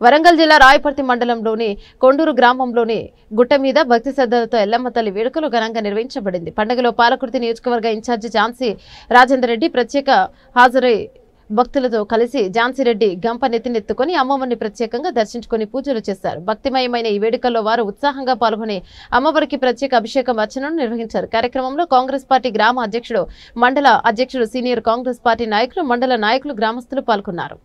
వరంగల్ జిల్లా రాయపర్తి మండలంలోని కొండూరు గ్రామంలోని గుట్ట మీద భక్తి శ్రద్ధలతో ఎల్లమ్మ తల్లి వేడుకలు ఘనంగా నిర్వహించబడింది. పండుగలో పాలకుర్తి నియోజకవర్గ ఇన్ఛార్జి ఝాన్సీ రాజేందర్ రెడ్డి ప్రత్యేక హాజరై భక్తులతో కలిసి ఝాన్సీ రెడ్డి గంప నెత్తినెత్తుకుని అమ్మవారిని ప్రత్యేకంగా దర్శించుకుని పూజలు చేశారు. భక్తిమయమైన ఈ వేడుకల్లో వారు ఉత్సాహంగా పాల్గొని అమ్మవారికి ప్రత్యేక అభిషేకం అర్చనను నిర్వహించారు. కార్యక్రమంలో కాంగ్రెస్ పార్టీ గ్రామ అధ్యక్షుడు, మండల అధ్యక్షుడు, సీనియర్ కాంగ్రెస్ పార్టీ నాయకులు, మండల నాయకులు, గ్రామస్తులు పాల్గొన్నారు.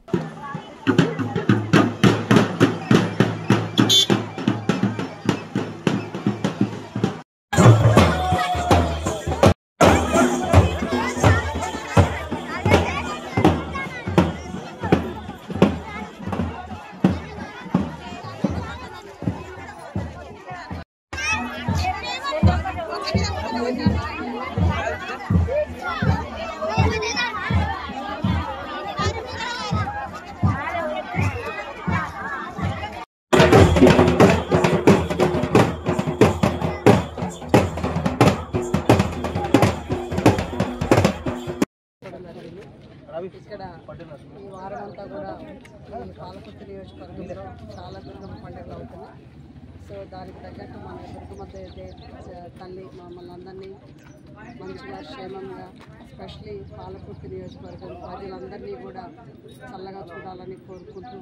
ఇక్కడ ఈ వారం అంతా కూడా ఈ పాలకుర్తి నియోజకవర్గంలో చాలా దుర్గమ్మ పండుగలు అవుతున్నాయి. సో దానికి తగ్గట్టు మన దుర్గమ్మ తల్లి మమ్మల్ని అందరినీ మంచిగా క్షేమంగా, ఎస్పెషలీ పాలకుర్తి నియోజకవర్గం ప్రజలందరినీ కూడా చల్లగా చూడాలని కోరుకుంటూ